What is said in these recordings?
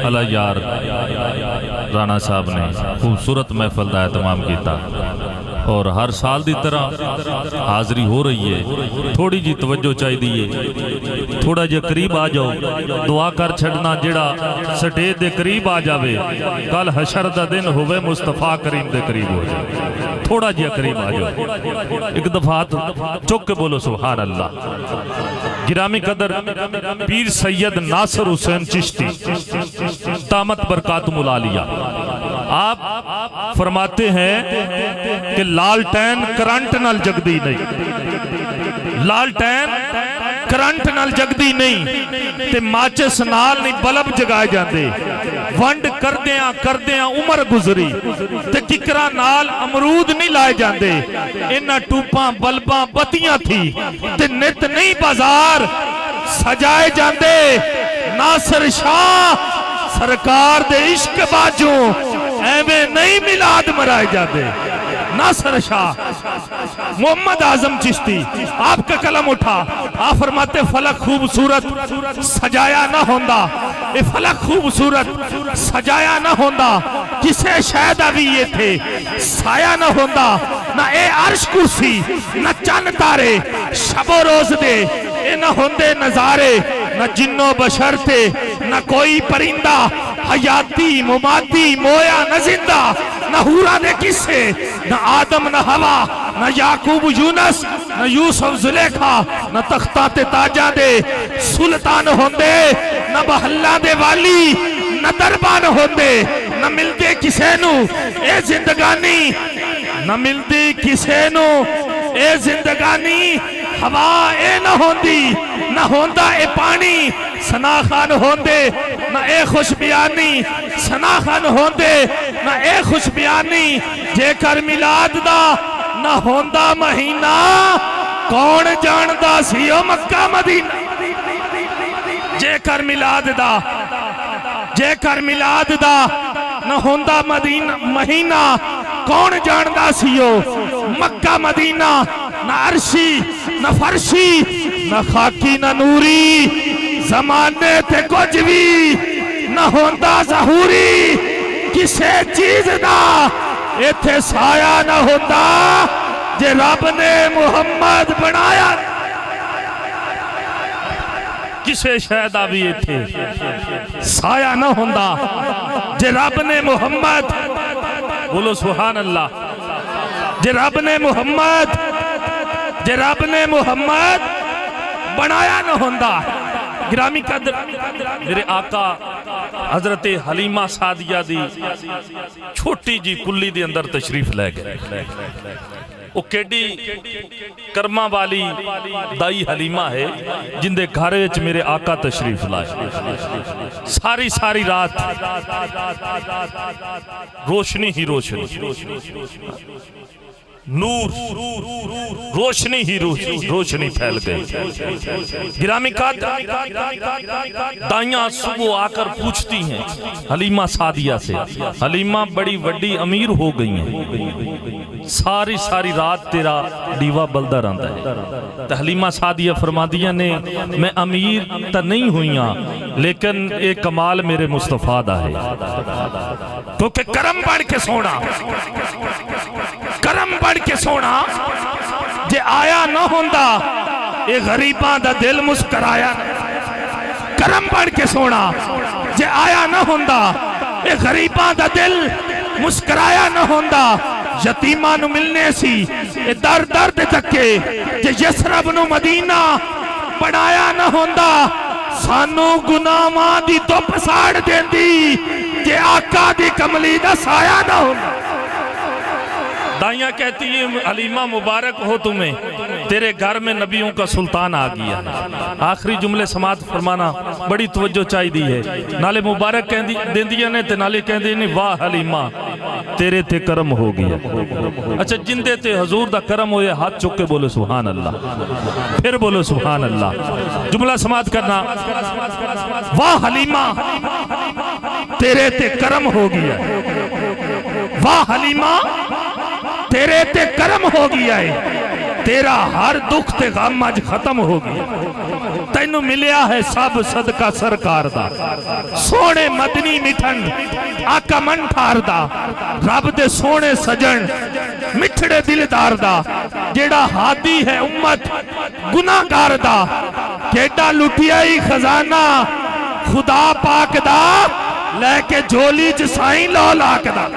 اعلی یار رانا صاحب نے خوبصورت محفل دا اہتمام کیتا اور ہر سال دی طرح حاضری ہو رہی ہے. تھوڑی جی توجہ چاہی دیئے, تھوڑا جی قریب آ جاؤ, دعا کر چھڑنا جڑا سٹیج دے قریب آ جاوے کل حشر دا دن ہوئے مصطفیٰ کریم دے قریب ہو جائے. تھوڑا جی قریب آ جاؤ, ایک دفعہ چک کے بولو سبحان اللہ. گرامی قدر پیر سید ناصر حسین چشتی دامت برکاتہم العالیہ آپ فرماتے ہیں کہ لالٹین کرنٹ نال جگدی نہیں, لالٹین کرنٹ نال جگدی نہیں تے ماچس نال نہیں بلب جگائے جاندے. ونڈ کردیاں عمر گزری تے ککرا نال امرود نہیں لائے جاندے. انہاں ٹوپاں بلباں بتیاں تھی تے نت نہیں بازار سجائے جاندے. ناصر شاہ سرکار دے عشق باجوں ایویں نہیں میلاد مرائے جاندے. ناصر شاہ محمد اعظم چشتی آپ کا قلم اٹھا, آپ فرماتے فلک خوبصورت سجایا نہ ہوندا, اے فلک خوبصورت سجایا نہ ہوندا, کسے شاید ابھی یہ تھے سایہ نہ ہوندا. نہ اے عرش کرسی نہ چند تارے شب و روز دے اے نہ ہوندے نظارے. نہ جنو بشر تھے نہ کوئی پرندہ, حیاتی مماتی مویا نہ زندہ. نہ ہورا دے کسے نہ آدم نہ ہوا, نہ یعقوب یونس نہ یوسف زلیخا, نہ تختات تاجاں دے سلطان ہوندے, نہ بحلہ دے والی نہ دربان ہوندے. نہ ملدے کسے نو اے زندگانی, نہ ملدی کسے نو اے زندگانی. ہوا اے نہ ہوندی نہ ہوندا اے پانی, ثنا خان ہوندے نہ اے خوش بیانی, ثنا خان ہوندے نہ اے خوش بیانی. جے کر میلاد دا نہ ہوندا مہینہ کون جاندا سی او مکہ مدینہ. جے کر میلاد دا, جے کر میلاد دا نہ ہوندا مہینہ کون جاندا سی او مکہ مدینہ. نہ عرشی نہ فرشی نہ خاکی نہ نوری, زمانے تے کچھ بھی نہ ہوندا ظہوری. کسے چیز دا ایتھے سایہ نہ ہوندا جے رب نے محمد بنایا. کسے شہدہ بھی ایتھے سایہ نہ ہوندا جے رب نے محمد, بولو سبحان اللہ, جے رب نے محمد, جے رب نے محمد بنایا نہ ہوندا. گرامی قدر میرے آقا حضرت حلیمہ سعدیہ دی چھوٹی جی کلی دی اندر تشریف لے گئے. وہ کیڈی کرمہ والی دائی حلیمہ ہے جن دے گھر وچ میرے آقا تشریف لائے. ساری رات روشنی ہی روشنی, نور روشنی ہی روشنی پھیل گئی. گرامی قدر دائیاں صبح آ کر پوچھتی ہیں حلیمہ سعدیہ سے, حلیمہ بڑی وڈی امیر ہو گئی ہیں, ساری رات تیرا ڈیوہ بلدہ رہندا ہے. تو حلیمہ سعدیہ فرمادیاں نے میں امیر تا نہیں ہوئیاں لیکن ایک کمال میرے مصطفیٰ دا ہے. کیونکہ کرم بڑھ کے سونا, کرم بڑھ کے سونا جے آیا نہ ہوندا اے غریباں دا دل مسکرایا. کرم بڑھ کے سونا جے آیا نہ ہوندا اے غریباں دا دل مسکرایا نہ ہوندا. یتیماں نو ملنے سی اے درد تکے جے یسرب نو مدینہ بنایا نہ ہوندا. سانو گناہاں دی تو پساڑ دیندی جے آقا دی کملی دا سایہ نہ ہوندا. دائیاں کہتی ہیں حلیمہ مبارک ہو تمہیں, تیرے گھر میں نبیوں کا سلطان آ گیا. آخری جملے سماعت فرمانا, بڑی توجہ چاہی دی ہے. نالے مبارک دیندیاں نے تے نالے کہہ دی نہیں واہ حلیمہ تیرے تے کرم ہو گیا. اچھا جن دے تے حضور دا کرم ہوئے ہاتھ چک کے بولو سبحان اللہ, پھر بولو سبحان اللہ. جملہ سماعت کرنا, واہ حلیمہ تیرے تے کرم ہو گیا, واہ حلیمہ تیرے تے کرم ہو گیا ہے. تیرا ہر دکھ تے غم آج ختم ہو گیا. تینوں ملیا ہے سب صدقہ سرکار دا سونے مدنی مٹھن آقا من ٹھار دا رب دے سونے سجن مٹھڑے دلدار دا جیڑا ہادی ہے امت گناہگار دا کیڑا لٹیائی خزانہ خدا پاک دا لے کے جھولی جسائیں لولاک دا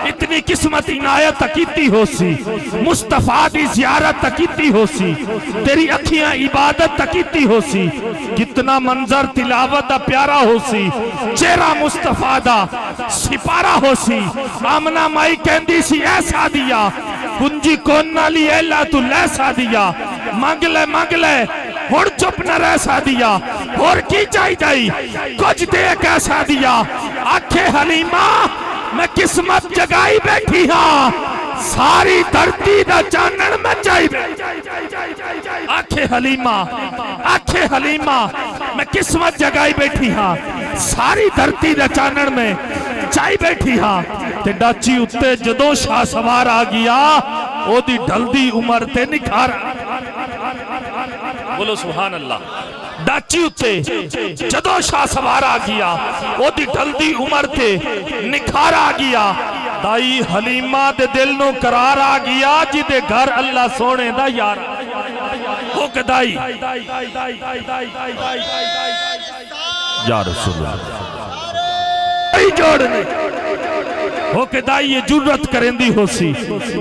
اتنی قسمت عنایت تکیتی ہو سی مصطفیٰ دی زیارت تکیتی ہو سی تیری اکھیاں عبادت تکیتی ہو سی کتنا منظر تلاوت دا پیارا ہو سی چہرہ مصطفیٰ دا سپارہ ہو سی آمنہ مائی کہندی سی ایسا دیا کنجی کونہ لی ایلہ تو لیسا دیا مانگ لے اور چپ نہ رہسا دیا اور کی چاہی جائی کچھ دیکھ ایسا دیا آنکھیں حلیمہ میں قسمت جگائی بیٹھی ہاں ساری دھرتی دا چانن میں چاہی بیٹھی آنکھیں حلیمہ میں قسمت جگائی بیٹھی ہاں ساری دھرتی دا چانن میں چاہی بیٹھی ہاں تے ڈاچی اتے جدوں شاہ سوار آ گیا او دی ڈھل دی عمر تے نکھار بولو سبحان اللہ ڈاچی اتے جدو شاہ سوار آ گیا او دی ڈھل دی عمر تے نکھار آ گیا دائی حلیمہ دے دل نو قرار آ گیا جی دے گھر اللہ سونے دا یار ہو کہ دائی یا رسول اللہ جوڑنے ہو کہ دائی یہ جرت کرندی ہو سی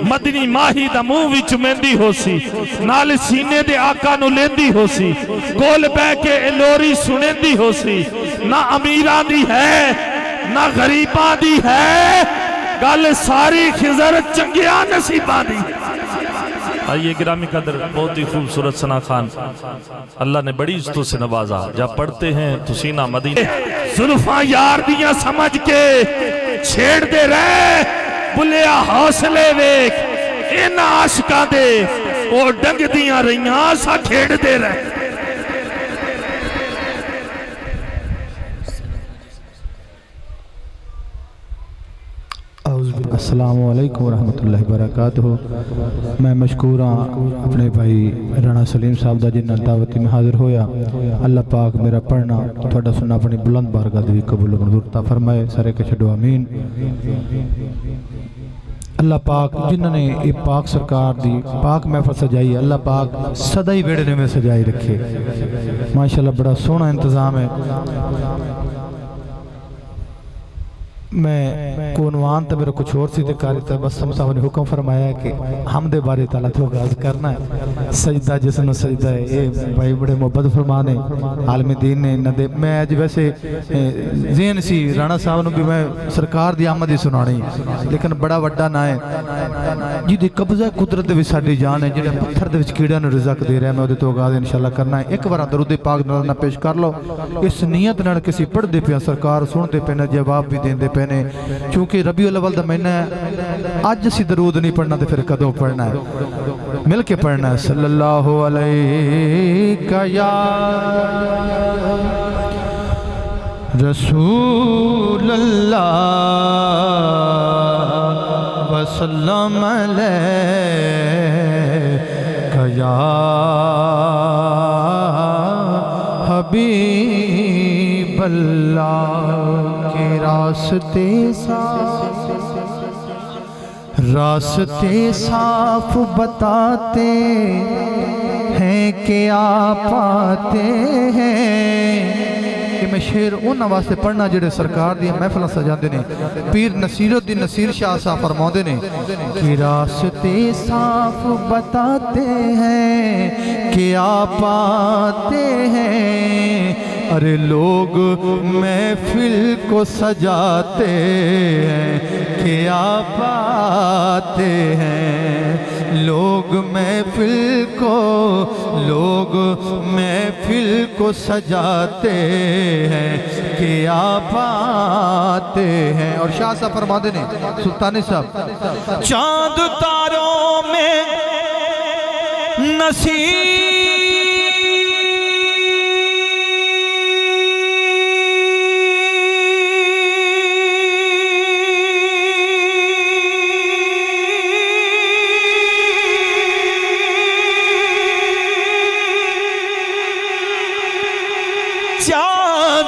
مدنی ماہی دا منہ وچ مہندی ہو سی نال سینے دے آقا نو لیندی ہو سی کول بے کے لوری سنندی ہو سی نہ امیران دی ہے نہ غریبان دی ہے گل ساری خضر چنگیاں نصیبان دی آئیے گرامی قدر بہت ہی خوبصورت ثنا خان اللہ نے بڑی عزتوں سے نوازا جب پڑھتے ہیں تو سینہ مدینہ زلفاں یار دیاں سمجھ کے چھیڑ دے رہے بلیا حوصلے ویک ان عاشقاں دے وہ ڈنگ دیاں رہیاں سا کھیڑ دے رہے السلام علیکم ورحمۃ اللہ وبرکاتہ میں مشکور ہاں اپنے بھائی رانا سلیم صاحب دا جنہ دعوتی میں حاضر ہویا اللہ پاک میرا پڑھنا تھوڑا سننا اپنی بلند بارگاہ دی قبول و منظور عطا فرمائے سارے کے چھڑو آمین اللہ پاک جنہوں نے یہ پاک سرکار دی پاک محفل سجائی اللہ پاک صدائی بیڑنے میں سجائی رکھے ماشاءاللہ بڑا سونا انتظام ہے میں کونوان تا میرا کچھ اور سی دکاری تا بس ہم صاحب نے حکم فرمایا ہے کہ حمد باری تعالیٰ تو آغاز کرنا ہے سجدہ جسن و سجدہ ہے یہ بھائی بڑے محبت فرمانے عالم دین نے نہ دے میں آج ویسے ذہن سی رانا صاحب نے بھی میں سرکار دی آمدی سنانی لیکن بڑا وڈا نہ ہے جی دی قبضہ قدرت دے بھی ساڑی جان ہے جنہیں پتھر دے وچ کیڑا نو رزق دے رہا ہے میں دے تو آغاز انشاءاللہ کرنا ہے ایک بارہ درود پاک نہ پیش کر لو اس نیت نہ کسی پڑھ دے پیا سرکار سن دے پہ جواب بھی دین دے پہ چونکہ ربیع الاول دا مہینہ ہے آج اسی درود نہیں پڑھنا تو پھر کدوں پڑھنا ہے مل کے پڑھنا ہے صلی اللہ علیہ یا رسول اللہ وسلم علیہ یا حبیب اللہ کے راستے صاف بتاتے ہیں کہ آپ آتے ہیں کہ میں شعر انہاں واسطے پڑھنا جڑے سرکار دی محفل سجاندے نے پیر نصیر الدین نصیر شاہ صاحب فرماندے نے کہ راستے صاف بتاتے ہیں کہ آپ آتے ہیں ارے لوگ محفل کو سجاتے ہیں کہ آپ آتے ہیں لوگ محفل کو سجاتے ہیں کہ آپ آتے ہیں اور شاہ صاحب فرماتے ہیں سلطانی صاحب چاند تاروں میں نصیب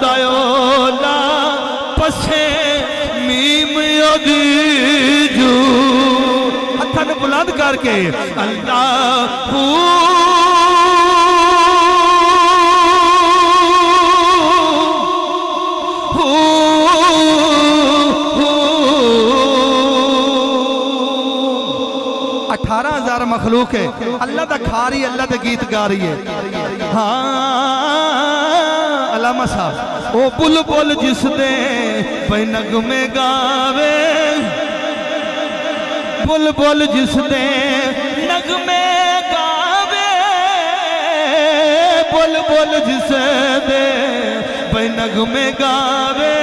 دایولا پسے میم یدیجو ہتھاں نوں بلند کر کے اللہ مخلوق ہے اللہ دا کھا رہی ہے اللہ دا گیت گا رہی ہے ہاں علامہ صاحب او بلبل جس دے پہ نغمے گاوے بلبل جس دے نغمے گاوے بلبل جس دے پہ نغمے گاوے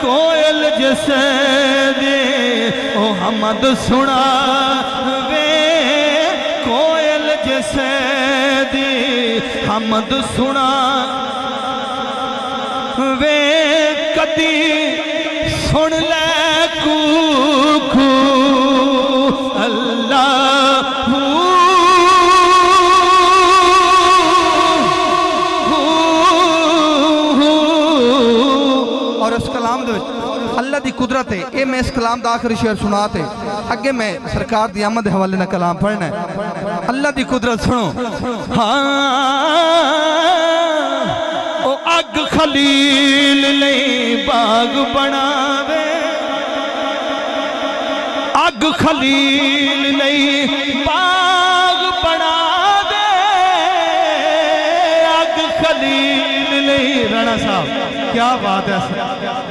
کوئل جس دے او حمد سنا کوئل جیسے دی حمد سنا وے کدی سن لے کوکھو اللہ اور اس کلام دے اللہ دی قدرت ہے اے میں اس کلام دا آخری شعر سناتے اگے میں سرکار دی آمد حوالے نہ کلام پڑھنا ہے اللہ دی قدرت سنو ہاں او اگ خلیل لئی باغ بناوے اگ خلیل لئی باغ بناوے اگ خلیل لئی رانا صاحب کیا بات ہے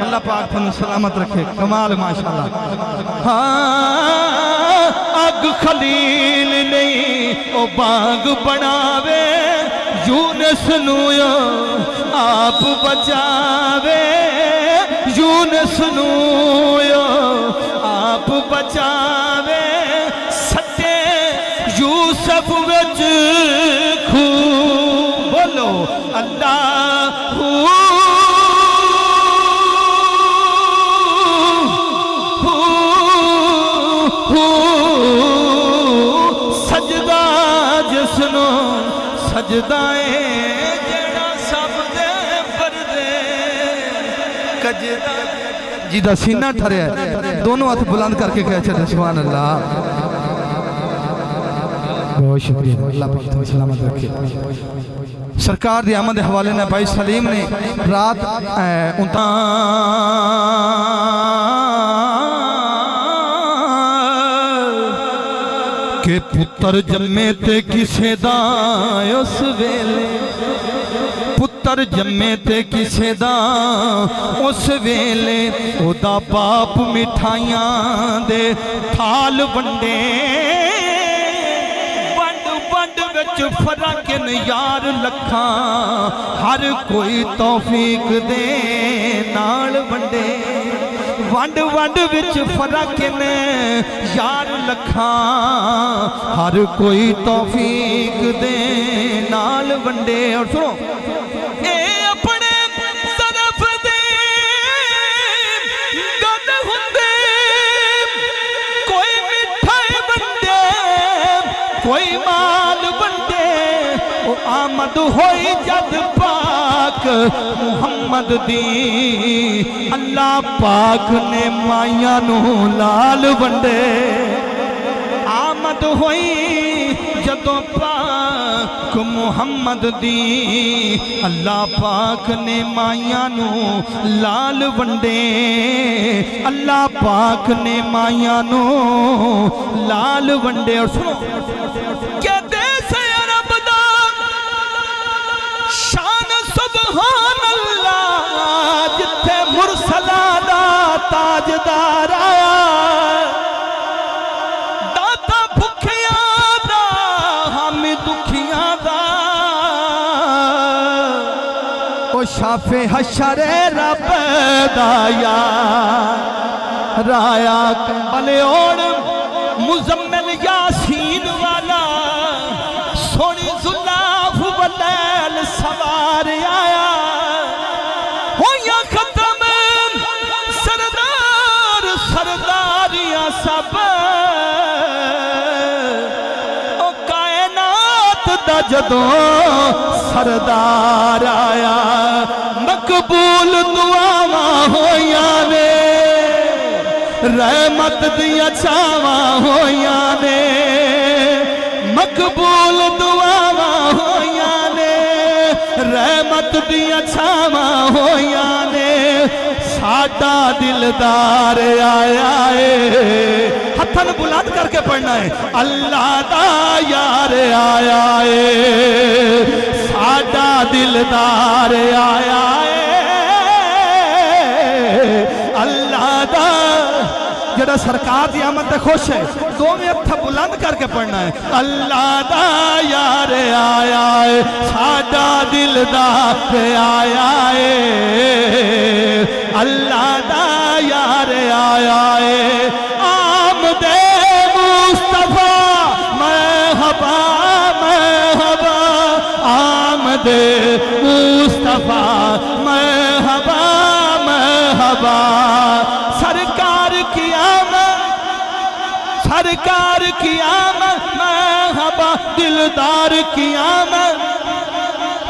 اللہ پاک تھنو سلامت رکھے کمال ماشاءاللہ ہاں اگ خلیل نہیں او باغ بناوے یونس نویا آپ بچاوے یونس نویا آپ بچاوے سٹے یوسف وچ کھو بولو اللہ سجدہ جسنو سجدائیں جڑا سب دے پردے کجدہ جیدہ سینہ ٹھرے ہے دونوں ہاتھ بلند کر کے کہہ چلے سبحان اللہ بہت شکریہ اللہ پاک تمہیں سلامت رکھے سرکار دی آمد حوالے نے بھائی سلیم نے رات کہ پتر جمے تے کسے دا اس ویلے پتر جمے تے کسے دا اس ویلے او دا باپ مٹھائیاں دے تھال بندے بند وچ فرقن یار لکھاں ہر کوئی توفیق دے نال بندے وانڈ وچ فرقن یار لکھاں ہر کوئی توفیق دے نال ونڈے اور سنو اے اپنے طرف دے گد ہوندے کوئی مٹھائی بندے کوئی مال بندے او آمد ہوئی جد پاک محمد دی اللہ پاک نے مائیاں نو لال ونڈے آمد ہوئی جدوں پاک محمد دی اللہ پاک نے مائیاں نو لال ونڈے اللہ پاک نے مائیاں نو لال ونڈے اور سنو کہتے سے رب دا شان سبحان اللہ جتھے مرسلہ دا تاجدار آیا داتا بھکھیاں دا ہم دکھیاں دا او شاف حشر رب دایا رایا کمبل اوڑ مزمل یاسین والا سونی زلاف ولیل سوار آیا ہویا ختم سردار سرداریاں سب او کائنات دا جدوں سردار آیا مقبول دعاواں ہویاں نے رحمت دیاں چھاواں ہویاں نے مقبول دعاواں ہویاں نے رحمت دیاں چھاواں ہویاں نے ساڈا دلدار آیا ہے ہتھن بلند کر کے پڑھنا ہے اللہ دا یار آیا ہے ساڈا دلدار آیا ہے اللہ دا جڑا سرکار دی آمد تے خوش ہے دو میں ہتھ بلند کر کے پڑھنا ہے اللہ دا یار آیا ہے ساڈا دلدار آیا ہے اللہ دا یار آیا ہے آمد مصطفیٰ مرحبا مرحبا آمد مصطفیٰ مرحبا مرحبا سرکار کی آمد مرحبا دلدار کی آمد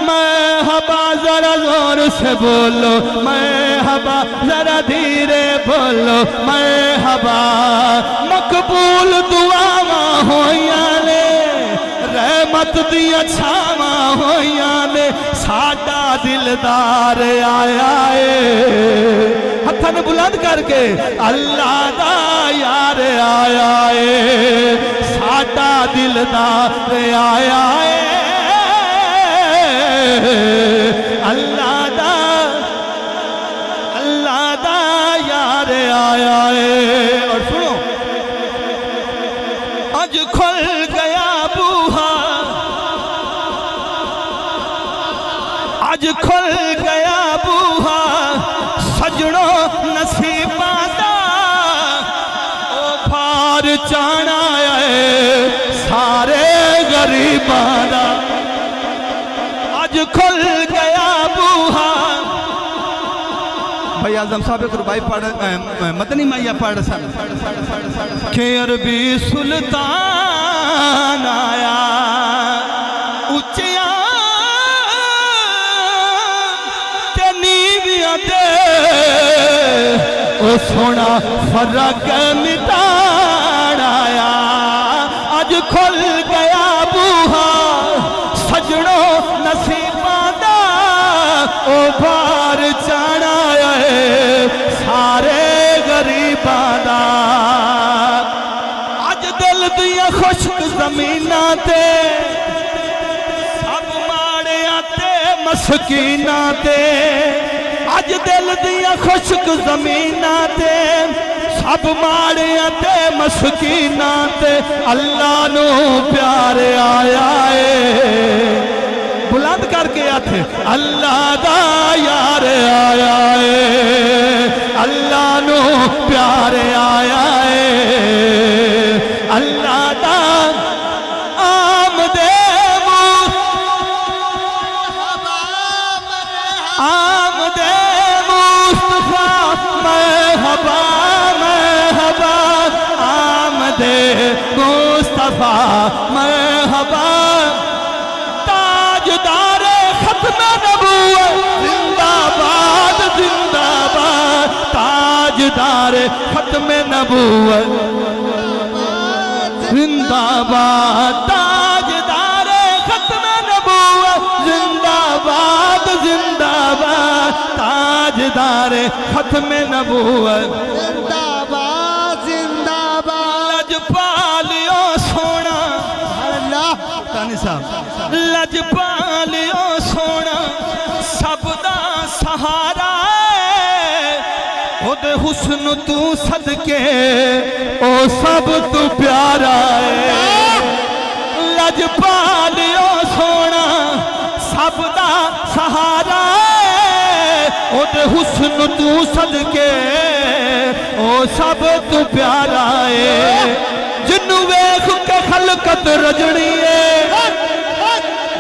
مرحبا ذرا زور سے بولو مرحبا ذرا دھیرے بولو مرحبا مقبول دعاواں ہویاں نے رحمت دیاں چھاواں ہویاں نے ساڈا دلدار آیا ہے ہتھن بلند کر کے اللہ دا یار آیا ہے ساڈا دلدار آیا ہے اللہ دا یار آیا ہے اور سنو آج کھل گیا بوہا آج کھل گیا بوہا سجنوں نصیباں دا او پھار چانا ہے سارے غریباں دا آج کھل گیا بوہا بھائی اعظم صاحب ایک ربائی پڑھ مدنی مائیہ پڑھ سن کہ عربی سلطان آیا اچیاں تے نیویاں دے او سونا فرق مٹان آیا آج کھل گیا بوہا سجنوں نصیباں دا او بھار چانا ہے سارے غریباں دا اج دل دیاں خشک زمیناں تے سب ماڑیاں تے مسکیناں تے اج دل دیاں خشک زمیناں تے سب ماڑیاں تے مسکیناں تے اللہ نو پیار آیا ہے بلند کر کے آتے اللہ دا یار آیا ہے اللہ نو پیار آیا ہے اللہ دا آمد مصطفیٰ مرحبا مرحبا آمد مصطفیٰ مرحبا تاجدار ختم نبوت زندہ باد تاجدار ختم نبوت زندہ باد تاجدار ختم نبوت زندہ باد تاجدار ختم نبوت زندہ باد لجپالیو سونا اللہ تانی صاحب لجپالیو سونا سب دا سہارا خود حسن تو صدقے او سب تو پیارا ہے لجپالیو سونا سب دا سہارا خود حسن تو صدقے او سب تو پیارا ہے جنو ویکھ کے خلقت رجڑی ہے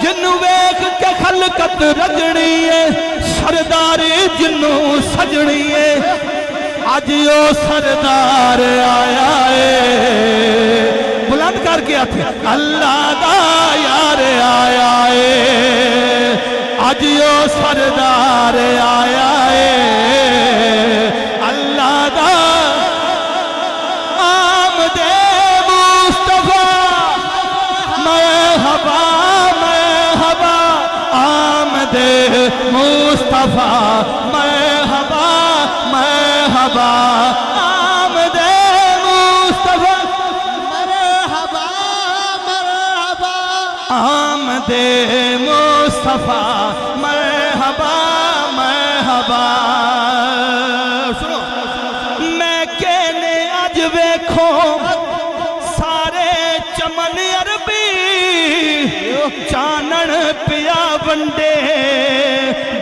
جنو ویکھ کے خلقت رجڑی ہے سرداری جنو سجڑی ہے آج او سردار آیا ہے بلند کر کے آتے اللہ دا یار آیا ہے اج یو سردار آیا ہے اللہ دا آمد مصطفیٰ مرحبا مرحبا آمد مصطفیٰ مرحبا مرحبا آمد مصطفیٰ مرحبا مرحبا آمد مصطفیٰ مرحبا مرحبا سنو میں کہنے اج ویکھو سارے چمن عربی چانن پیا ونڈے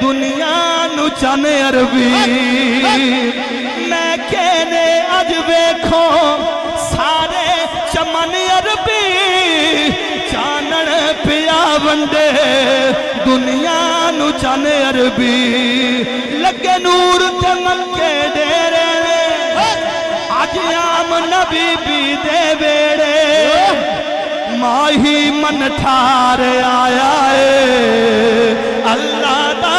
دنیا نو چن عربی میں کہنے اج ویکھو سارے چمن عربی چانن پیا ونڈے دنیا نو چن عربی لگے نور تے مکے ڈیرے اج عام نبی بھی دے ویڑے ماہی من ٹھار آیا ہے اللہ دا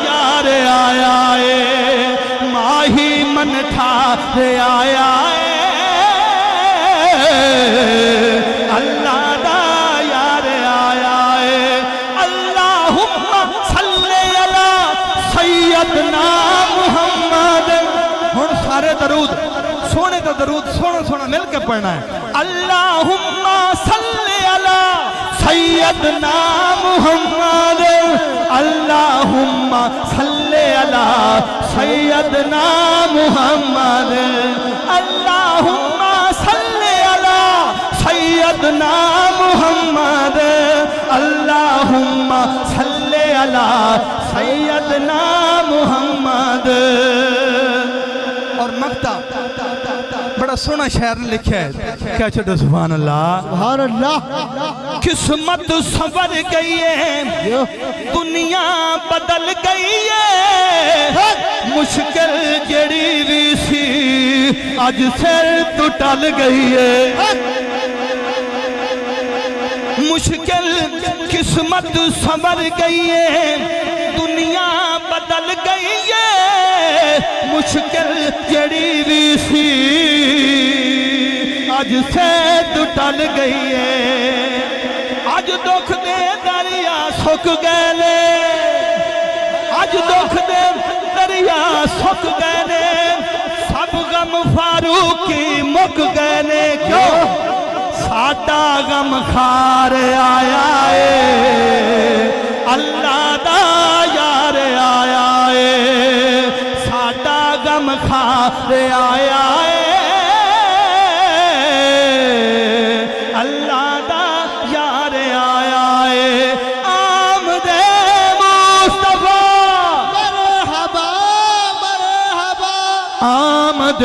یار آیا ہے ماہی من ٹھار آیا ہے اللہ دا یار آیا ہے اللہم صلی علی سیدنا محمد ہن سارے درود سونے کا درود سونا مل کے پڑھنا ہے اللہم صلی علی سیدنا محمد اللہم صلی علی سیدنا محمد اللہم صلی علی سیدنا محمد اللہم صلی علی سیدنا محمد اور مقطع بڑا سونا شعر لکھا ہے کیا چھوٹو سبحان اللہ سبحان اللہ قسمت سنور گئی ہے دنیا بدل گئی ہے مشکل جڑی بھی سی آج سر تو ٹل گئی ہے مشکل قسمت سنور گئی ہے دنیا بدل گئی ہے مشکل جڑی بھی سی آج سے تو ٹل گئی ہے آج دکھ دے دریا سک گئے آج دکھ دے دریا سک گئے سب غم فاروقی مک گئے کیوں ساڈا غم خار آیا ہے اللہ دا یار آیا ہے ساڈا غم خار آیا ہے اللہ دا یار آیا ہے آمد مصطفیٰ مرحبا مرحبا آمد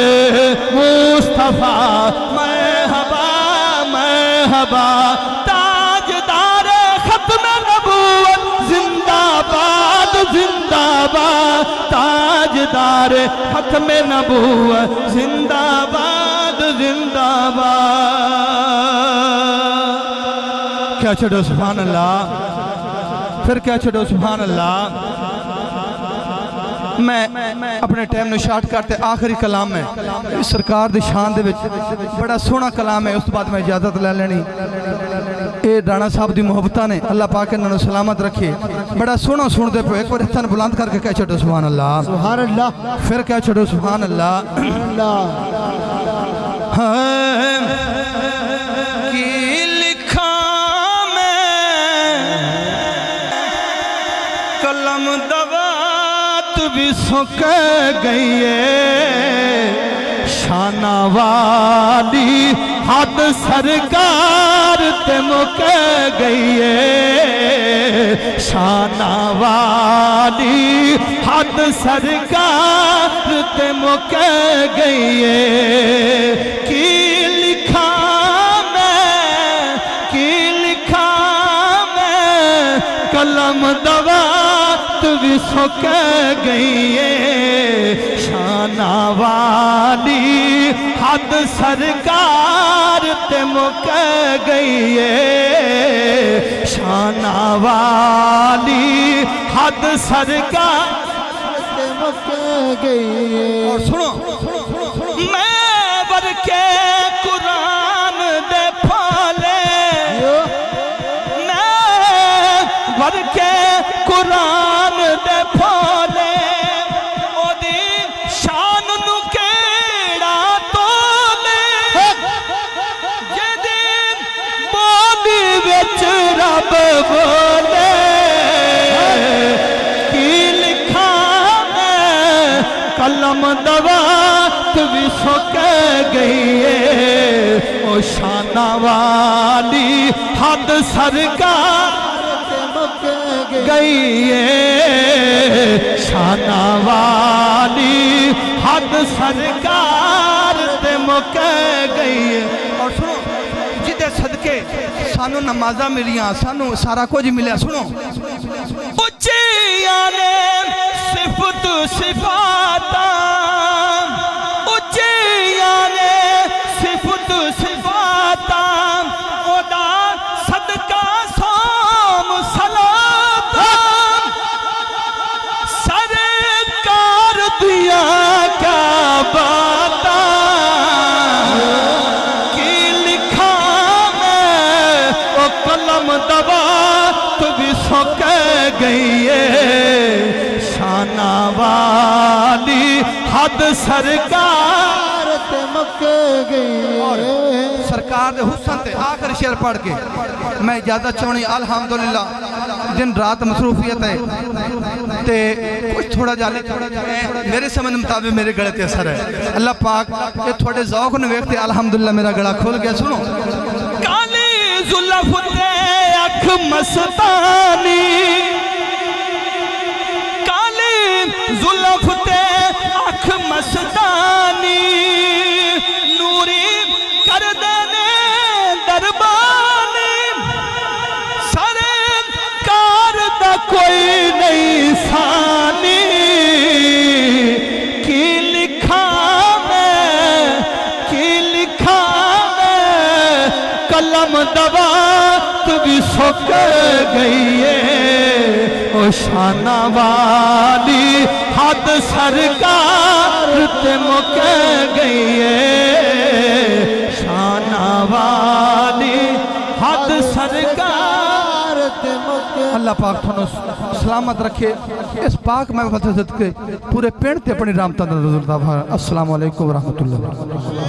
مصطفیٰ مرحبا مرحبا تاجدار ختم نبوت زندہ باد زندہ باد تاجدار ختم نبوت زندہ باد زندہ باد کیا چھڑو سبحان اللہ پھر کیا چھڑو سبحان اللہ میں اپنے ٹائم نو شارٹ کرتے آخری کلام میں اس سرکار دی شان دے وچ بڑا سونا کلام ہے اس بعد میں اجازت لے لینی اے رانا صاحب دی محبتہ نے اللہ پاک انہوں نے سلامت رکھے بڑا سونا سن دے پہ ایک بار اتنا بلند کر کے کہہ چھوٹو سبحان اللہ سبحان اللہ پھر کہہ چھوٹو سبحان اللہ کی لکھا میں قلم دوات بھی سک گئی ہے شانہ والی حد سرکار تے مک گئی ہے شانہ والی حد سرکار تے مک گئی ہے کی لکھا میں قلم دوات بھی سک گئی ہے شانہ والی حد سرکار تے مک گئی ہے شانہ والی حد سرکار تے مک گئی اور سنو میں بر کے قرآن دے پھولے میں بر کے قرآن دے پھولے او دی شان نو کیڑا تولے جدی بولی وچ رب بولے کی لکھا میں قلم دوات بھی سک گئی ہے او شانہ والی حد سرکار تے مک گئی ہے شانہ والی حد سرکار تے مک گئی ہے اور سنو جدے صدقے سانو نمازہ ملیاں سانو سارا کچھ ملیا سنو اچھیاں نے صفت صفاتا اچھیاں نے صفت صفاتا او دا صدقہ سوم صلاتا سرکار دیا کیا باتا کی لکھا میں او قلم دبا تو بھی سک گئی ہے شانہ والی حد سرکار تے مک گئی سرکار دے حسن تے آخر شعر پڑھ کے میں اجازت چاہونی الحمدللہ دن رات مصروفیت ہے تے کچھ تھوڑا جالے میرے سمجھ مطابق میرے گڑے تے اثر ہے اللہ پاک یہ تھوڑے ذوق نے ویکھتے الحمدللہ میرا گڑا کھول گیا سنو کالی زلف تے اکھ مستانی کالی زلف تے اکھ مستانی نوری کر دینے دربانی سرکار دا کوئی نہیں ثانی کی لکھا میں قلم دبا تو بھی سک گئی ہے او شانہ والی حد سرکار تے مک گئی ہے شانہ والی حد سرکار تے مک اللہ پاک تھانو سلامت رکھے اس پاک میں وفت کے پورے پینڈ تے اپنی رحمتاں دا نظر دا السلام علیکم ورحمۃ اللہ